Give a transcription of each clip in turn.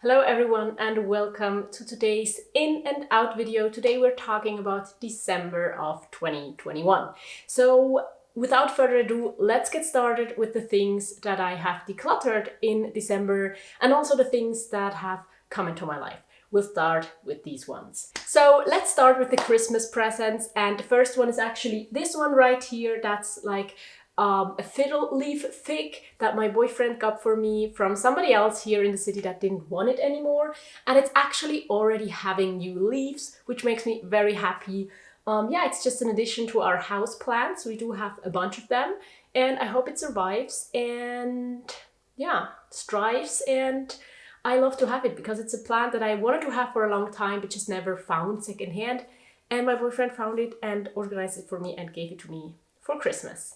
Hello everyone and welcome to today's in and out video. Today we're talking about December of 2021. So without further ado, let's get started with the things that I have decluttered in December and also the things that have come into my life. We'll start with these ones. So let's start with the Christmas presents, and the first one is actually this one right here. That's like a fiddle leaf fig that my boyfriend got for me from somebody else here in the city that didn't want it anymore, and it's actually already having new leaves, which makes me very happy. Yeah, it's just an addition to our house plants. We do have a bunch of them, and I hope it survives and yeah, strives. And I love to have it because it's a plant that I wanted to have for a long time but just never found secondhand, and my boyfriend found it and organized it for me and gave it to me for Christmas.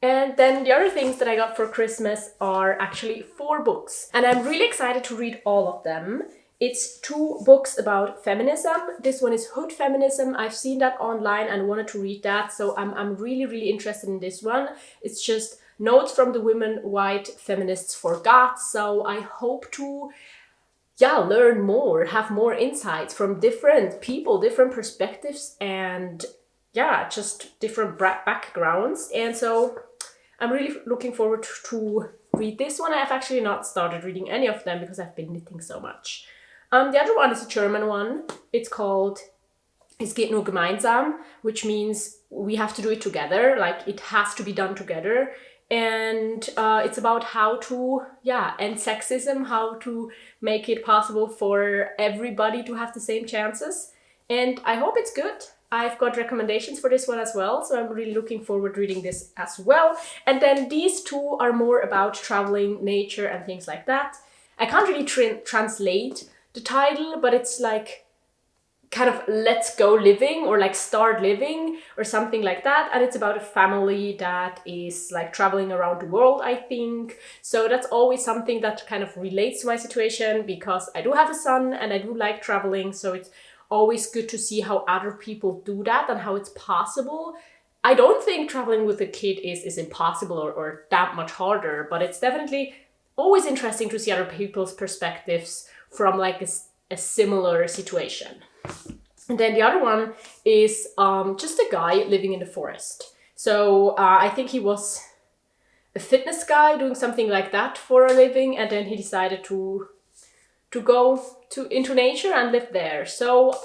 And then the other things that I got for Christmas are actually 4 books. And I'm really excited to read all of them. It's 2 books about feminism. This one is Hood Feminism. I've seen that online and wanted to read that. So I'm really interested in this one. It's just notes from the women white feminists forgot. So I hope to learn more, have more insights from different people, different perspectives, and just different backgrounds. And so I'm really looking forward to read this one. I've actually not started reading any of them because I've been knitting so much. The other one is a German one. It's called Es geht nur gemeinsam, which means we have to do it together, like it has to be done together. And it's about how to end sexism, how to make it possible for everybody to have the same chances. And I hope it's good. I've got recommendations for this one as well, so I'm really looking forward to reading this as well. And then these 2 are more about traveling, nature, and things like that. I can't really translate the title, but it's like kind of let's go living or like start living or something like that. And it's about a family that is like traveling around the world, I think. So that's always something that kind of relates to my situation because I do have a son and I do like traveling. So it's always good to see how other people do that and how it's possible. I don't think traveling with a kid is impossible or that much harder, but it's definitely always interesting to see other people's perspectives from like a similar situation. And then the other one is just a guy living in the forest. So I think he was a fitness guy doing something like that for a living, and then he decided to go into nature and live there. So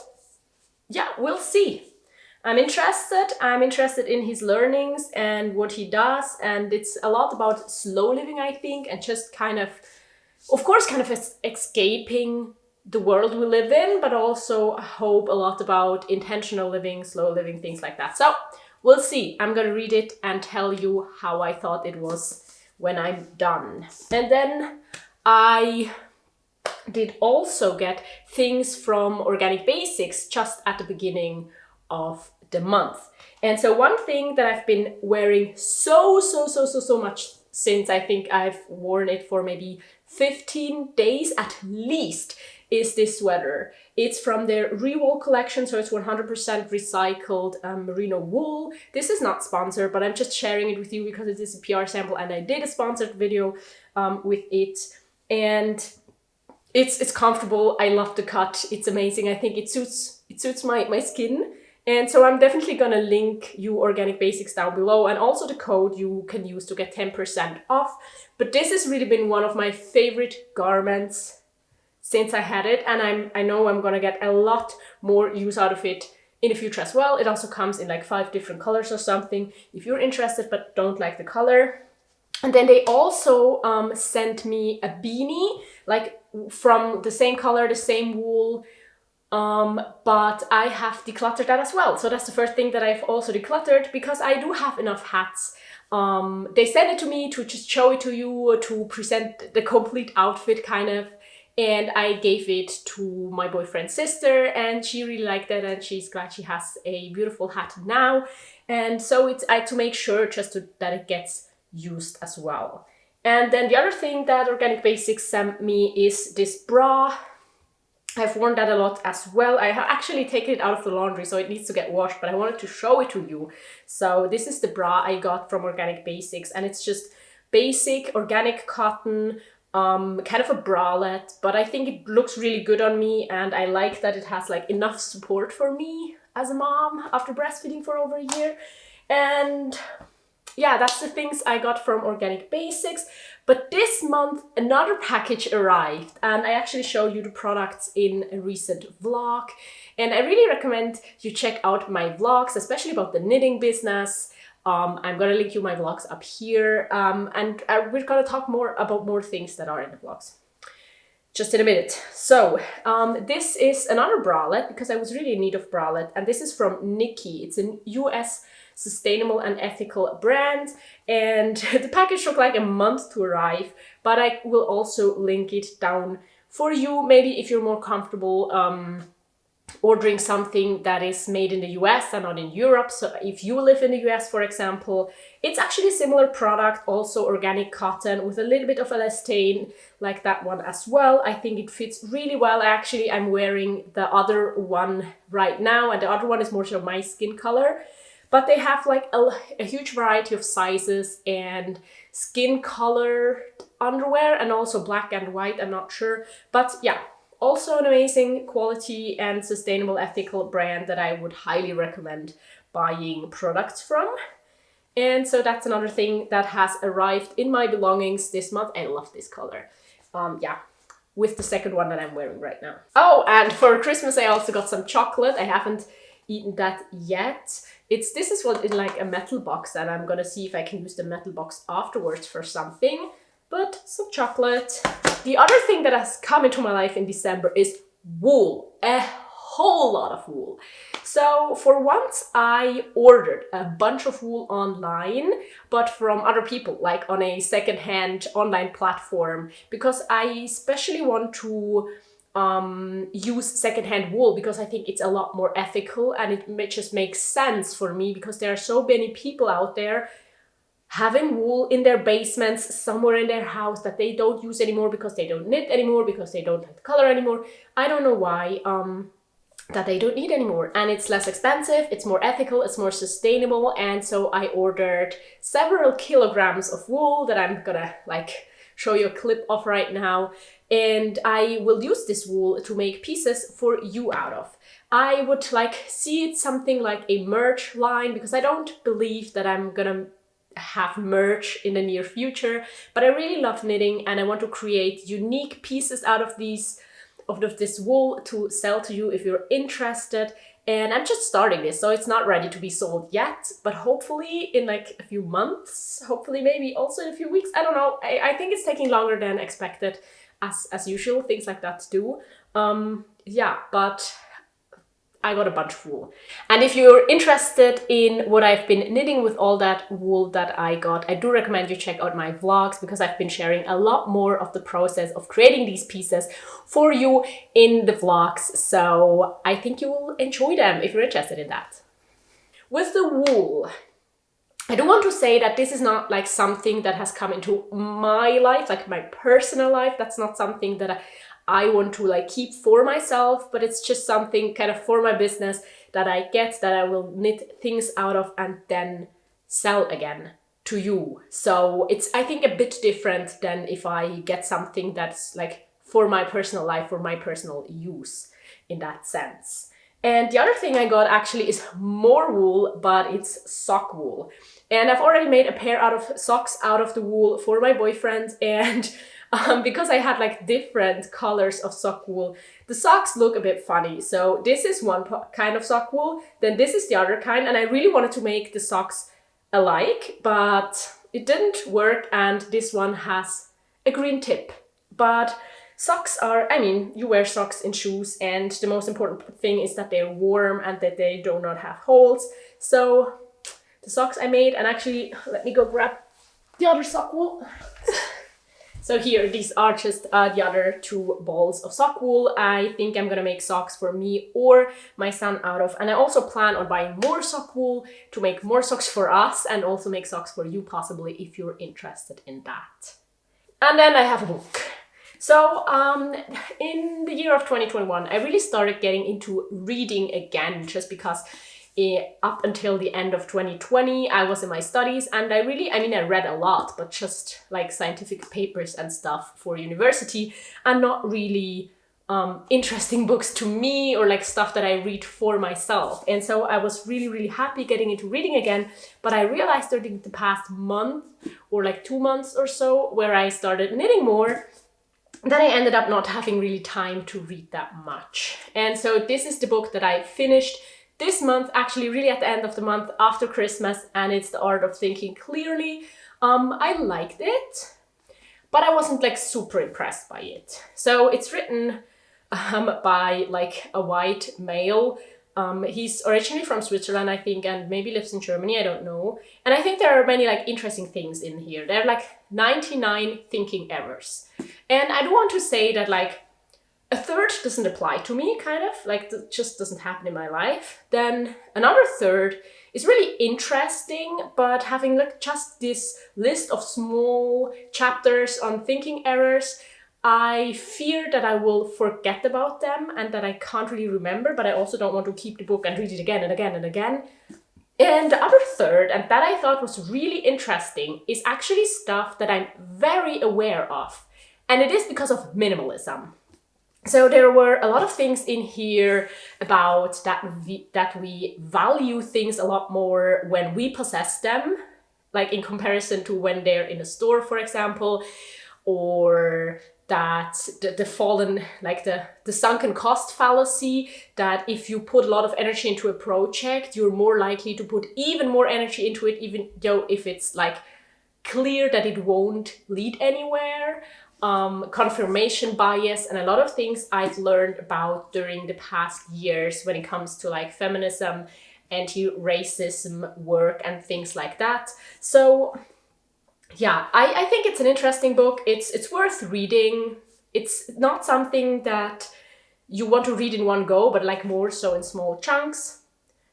yeah, we'll see. I'm interested in his learnings and what he does, and it's a lot about slow living, I think, and just kind of course escaping the world we live in, but also I hope a lot about intentional living, slow living, things like that. So we'll see. I'm gonna read it and tell you how I thought it was when I'm done. And then I did also get things from Organic Basics just at the beginning of the month. And so one thing that I've been wearing so much since I think I've worn it for maybe 15 days at least is this sweater. It's from their Rewool collection, so it's 100% recycled merino wool. This is not sponsored, but I'm just sharing it with you because it is a PR sample and I did a sponsored video with it. And it's comfortable. I love the cut. It's amazing. I think it suits my skin. And so I'm definitely gonna link you Organic Basics down below, and also the code you can use to get 10% off. But this has really been one of my favorite garments since I had it, and I know I'm gonna get a lot more use out of it in the future as well. It also comes in like 5 different colors or something if you're interested but don't like the color. And then they also sent me a beanie, like from the same color, the same wool, but I have decluttered that as well. So that's the first thing that I've also decluttered because I do have enough hats. They sent it to me to just show it to you, to present the complete outfit kind of. And I gave it to my boyfriend's sister and she really liked it and she's glad she has a beautiful hat now. And so I had to make sure just that it gets used as well. And then the other thing that Organic Basics sent me is this bra. I've worn that a lot as well. I have actually taken it out of the laundry, so it needs to get washed, but I wanted to show it to you. So this is the bra I got from Organic Basics, and it's just basic organic cotton kind of a bralette, but I think it looks really good on me, and I like that it has like enough support for me as a mom after breastfeeding for over a year. And yeah, that's the things I got from Organic Basics. But this month, another package arrived, and I actually showed you the products in a recent vlog. And I really recommend you check out my vlogs, especially about the knitting business. I'm gonna link you my vlogs up here, and we're gonna talk more about more things that are in the vlogs just in a minute. So this is another bralette, because I was really in need of bralette, and this is from Nikki. It's a US sustainable and ethical brand, and the package took like a month to arrive, but I will also link it down for you, maybe if you're more comfortable ordering something that is made in the US and not in Europe. So if you live in the US, for example, it's actually a similar product, also organic cotton with a little bit of elastane, like that one as well. I think it fits really well. Actually, I'm wearing the other one right now, and the other one is more so my skin color. But they have like a huge variety of sizes and skin colored underwear, and also black and white, I'm not sure. But yeah, also an amazing quality and sustainable ethical brand that I would highly recommend buying products from. And so that's another thing that has arrived in my belongings this month. I love this color. Yeah, with the second one that I'm wearing right now. Oh, and for Christmas I also got some chocolate. I haven't eaten that yet. This is what in like a metal box, and I'm gonna see if I can use the metal box afterwards for something. But some chocolate. The other thing that has come into my life in December is wool. A whole lot of wool. So for once I ordered a bunch of wool online, but from other people, like on a secondhand online platform, because I especially want to use secondhand wool, because I think it's a lot more ethical, and it just makes sense for me, because there are so many people out there having wool in their basements somewhere in their house that they don't use anymore, because they don't knit anymore, because they don't like the color anymore. I don't know why, that they don't need anymore. And it's less expensive, it's more ethical, it's more sustainable. And so I ordered several kilograms of wool that I'm gonna like show you a clip of right now. And I will use this wool to make pieces for you out of. I would like see it something like a merch line, because I don't believe that I'm gonna have merch in the near future, but I really love knitting, and I want to create unique pieces out of this wool to sell to you if you're interested. And I'm just starting this, so it's not ready to be sold yet, but hopefully in like a few months, hopefully maybe also in a few weeks, I don't know. I think it's taking longer than expected, as usual, things like that do. Yeah, but I got a bunch of wool. And if you're interested in what I've been knitting with all that wool that I got, I do recommend you check out my vlogs, because I've been sharing a lot more of the process of creating these pieces for you in the vlogs. So I think you will enjoy them if you're interested in that. With the wool, I do want to say that this is not like something that has come into my life, like my personal life. That's not something that I want to like keep for myself, but it's just something kind of for my business that I get, that I will knit things out of and then sell again to you. So it's, I think, a bit different than if I get something that's like for my personal life, for my personal use in that sense. And the other thing I got actually is more wool, but it's sock wool. And I've already made a pair of socks out of the wool for my boyfriend, and because I had like different colors of sock wool, the socks look a bit funny. So this is one kind of sock wool, then this is the other kind, and I really wanted to make the socks alike, but it didn't work, and this one has a green tip. But socks are, I mean, you wear socks in shoes, and the most important thing is that they're warm and that they do not have holes. So the socks I made, and actually, let me go grab the other sock wool. So here, these are just the other two balls of sock wool. I think I'm gonna make socks for me or my son out of, and I also plan on buying more sock wool to make more socks for us, and also make socks for you possibly if you're interested in that. And then I have a book. So in the year of 2021, I really started getting into reading again, just because up until the end of 2020, I was in my studies, and I read a lot, but just like scientific papers and stuff for university, and not really interesting books to me, or like stuff that I read for myself. And so I was really, really happy getting into reading again. But I realized during the past month, or like 2 months or so, where I started knitting more, that I ended up not having really time to read that much. And so this is the book that I finished this month, actually really at the end of the month after Christmas, and it's The Art of Thinking Clearly. I liked it, but I wasn't like super impressed by it. So it's written by like a white male. He's originally from Switzerland, I think, and maybe lives in Germany, I don't know. And I think there are many like interesting things in here. There are like 99 thinking errors. And I do want to say that like a third doesn't apply to me, kind of, like that just doesn't happen in my life. Then another third is really interesting, but having like just this list of small chapters on thinking errors, I fear that I will forget about them and that I can't really remember, but I also don't want to keep the book and read it again and again and again. And the other third, and that I thought was really interesting, is actually stuff that I'm very aware of. And it is because of minimalism. So there were a lot of things in here about that we value things a lot more when we possess them, like in comparison to when they're in a store, for example, or that the fallen, like the sunken cost fallacy, that if you put a lot of energy into a project, you're more likely to put even more energy into it, even though if it's like clear that it won't lead anywhere. Confirmation bias, and a lot of things I've learned about during the past years when it comes to like feminism, anti-racism work and things like that. So yeah, I think it's an interesting book. It's worth reading. It's not something that you want to read in one go, but like more so in small chunks.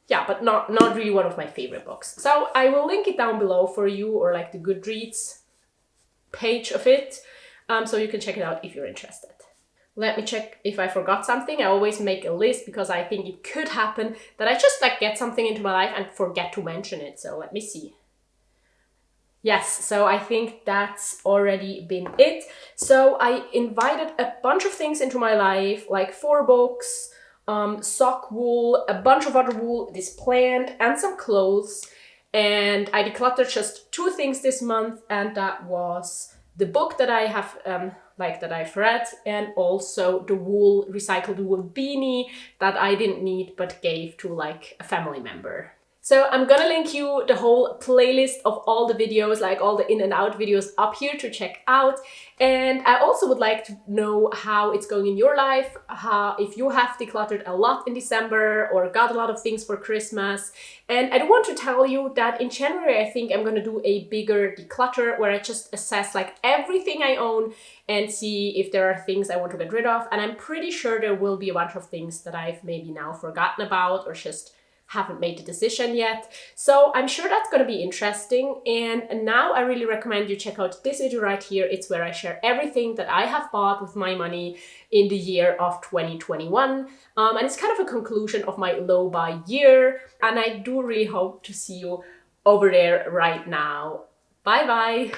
Yeah, but not really one of my favorite books. So I will link it down below for you, or like the Goodreads page of it. So you can check it out if you're interested. Let me check if I forgot something. I always make a list because I think it could happen that I just like get something into my life and forget to mention it. So let me see. Yes, so I think that's already been it. So I invited a bunch of things into my life, like 4 books, sock wool, a bunch of other wool, this plant, and some clothes. And I decluttered just 2 things this month, and that was the book that I have, that I've read, and also the recycled wool beanie that I didn't need but gave to like a family member. So I'm gonna link you the whole playlist of all the videos, like all the in and out videos up here to check out. And I also would like to know how it's going in your life, if you have decluttered a lot in December or got a lot of things for Christmas. And I do want to tell you that in January, I think I'm gonna do a bigger declutter where I just assess like everything I own and see if there are things I want to get rid of. And I'm pretty sure there will be a bunch of things that I've maybe now forgotten about or just haven't made the decision yet. So I'm sure that's going to be interesting. And now I really recommend you check out this video right here. It's where I share everything that I have bought with my money in the year of 2021. And it's kind of a conclusion of my low buy year. And I do really hope to see you over there right now. Bye bye.